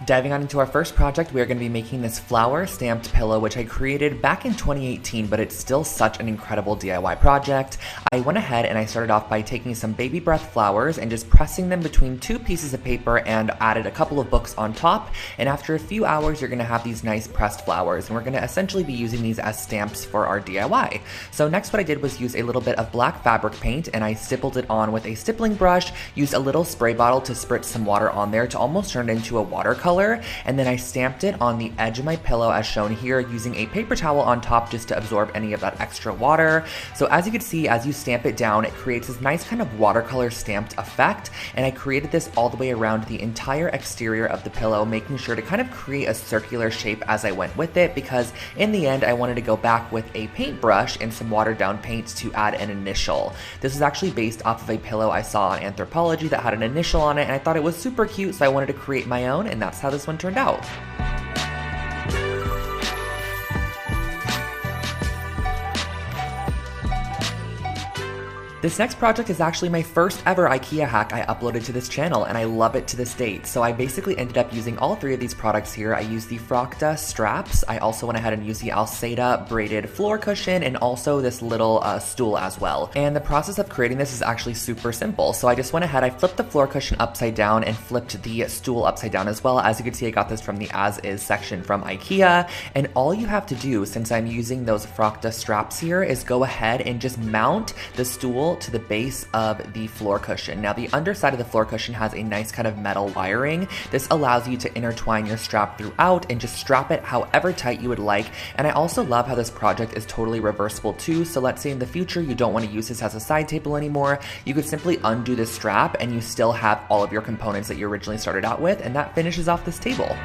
Diving on into our first project, we are going to be making this flower stamped pillow, which I created back in 2018, but it's still such an incredible DIY project. I went ahead and I started off by taking some baby breath flowers and just pressing them between two pieces of paper and added a couple of books on top. And after a few hours, you're going to have these nice pressed flowers, and we're going to essentially be using these as stamps for our DIY. So next what I did was use a little bit of black fabric paint, and I stippled it on with a stippling brush, used a little spray bottle to spritz some water on there to almost turn it into a watercolor. And then I stamped it on the edge of my pillow as shown here, using a paper towel on top just to absorb any of that extra water. So as you can see, as you stamp it down, it creates this nice kind of watercolor stamped effect, and I created this all the way around the entire exterior of the pillow, making sure to kind of create a circular shape as I went with it, because in the end I wanted to go back with a paintbrush and some watered down paints to add an initial. This is actually based off of a pillow I saw on Anthropology that had an initial on it, and I thought it was super cute, so I wanted to create my own, and that's how this one turned out. This next project is actually my first ever IKEA hack I uploaded to this channel, and I love it to this date. So I basically ended up using all three of these products here. I used the Frakta straps, I also went ahead and used the Alceda braided floor cushion, and also this little stool as well. And the process of creating this is actually super simple. So I just went ahead, I flipped the floor cushion upside down and flipped the stool upside down as well. As you can see, I got this from the As Is section from IKEA. And all you have to do, since I'm using those Frakta straps here, is go ahead and just mount the stool to the base of the floor cushion. Now the underside of the floor cushion has a nice kind of metal wiring. This allows you to intertwine your strap throughout and just strap it however tight you would like. And I also love how this project is totally reversible too. So let's say in the future you don't want to use this as a side table anymore, you could simply undo the strap and you still have all of your components that you originally started out with, and that finishes off this table.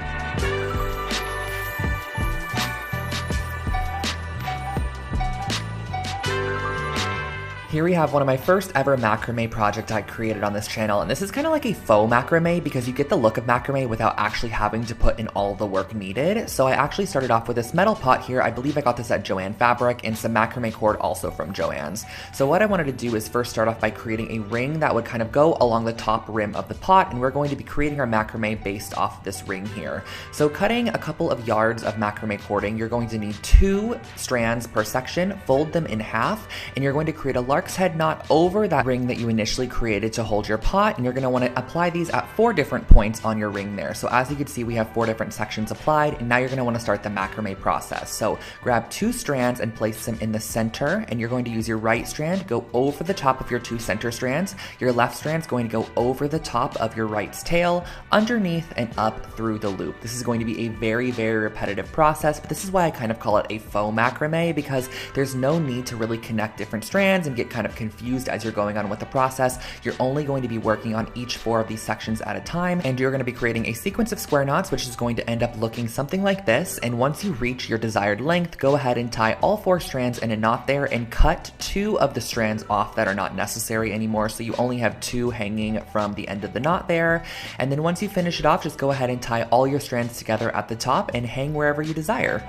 Here we have one of my first ever macrame project I created on this channel, and this is kind of like a faux macrame because you get the look of macrame without actually having to put in all the work needed. So I actually started off with this metal pot here. I believe I got this at Joann Fabric, and some macrame cord also from Joann's. So what I wanted to do is first start off by creating a ring that would kind of go along the top rim of the pot, and we're going to be creating our macrame based off this ring here. So cutting a couple of yards of macrame cording, you're going to need 2 strands per section, fold them in half, and you're going to create a lark's head knot over that ring that you initially created to hold your pot, and you're going to want to apply these at 4 different points on your ring there. So as you can see, we have 4 different sections applied, and now you're going to want to start the macrame process. So grab 2 strands and place them in the center, and you're going to use your right strand, go over the top of your 2 center strands. Your left strand's going to go over the top of your right's tail, underneath and up through the loop. This is going to be a very, very repetitive process, but this is why I kind of call it a faux macrame, because there's no need to really connect different strands and get kind of confused as you're going on with the process. You're only going to be working on each 4 of these sections at a time, and you're going to be creating a sequence of square knots, which is going to end up looking something like this. And once you reach your desired length, go ahead and tie all 4 strands in a knot there and cut 2 of the strands off that are not necessary anymore, so you only have 2 hanging from the end of the knot there. And then once you finish it off, just go ahead and tie all your strands together at the top and hang wherever you desire.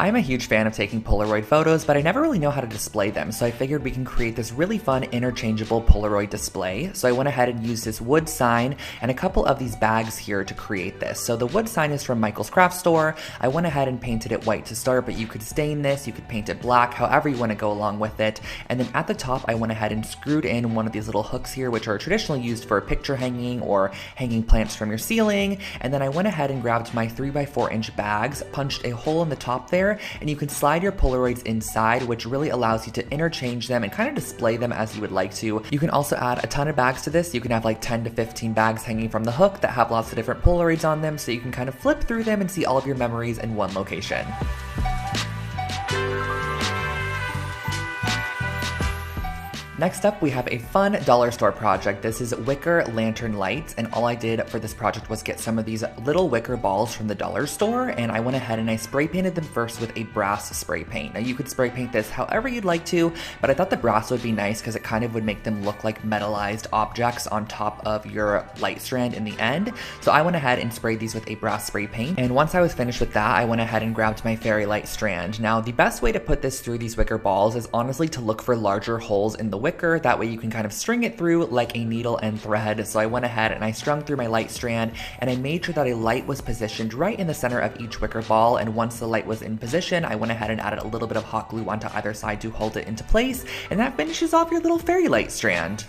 I'm a huge fan of taking Polaroid photos, but I never really know how to display them, so I figured we can create this really fun interchangeable Polaroid display. So I went ahead and used this wood sign and a couple of these bags here to create this. So the wood sign is from Michael's Craft Store. I went ahead and painted it white to start, but you could stain this, you could paint it black, however you want to go along with it. And then at the top, I went ahead and screwed in one of these little hooks here, which are traditionally used for picture hanging or hanging plants from your ceiling. And then I went ahead and grabbed my 3x4 inch bags, punched a hole in the top there, and you can slide your Polaroids inside, which really allows you to interchange them and kind of display them as you would like to. You can also add a ton of bags to this. You can have like 10 to 15 bags hanging from the hook that have lots of different Polaroids on them, so you can kind of flip through them and see all of your memories in one location. Next up, we have a fun dollar store project. This is wicker lantern lights, and all I did for this project was get some of these little wicker balls from the dollar store, and I went ahead and I spray painted them first with a brass spray paint. Now you could spray paint this however you'd like to, but I thought the brass would be nice because it kind of would make them look like metallized objects on top of your light strand in the end. So I went ahead and sprayed these with a brass spray paint, and once I was finished with that, I went ahead and grabbed my fairy light strand. Now the best way to put this through these wicker balls is honestly to look for larger holes in the wicker. That way you can kind of string it through like a needle and thread. So I went ahead and I strung through my light strand, and I made sure that a light was positioned right in the center of each wicker ball, and once the light was in position, I went ahead and added a little bit of hot glue onto either side to hold it into place, and that finishes off your little fairy light strand.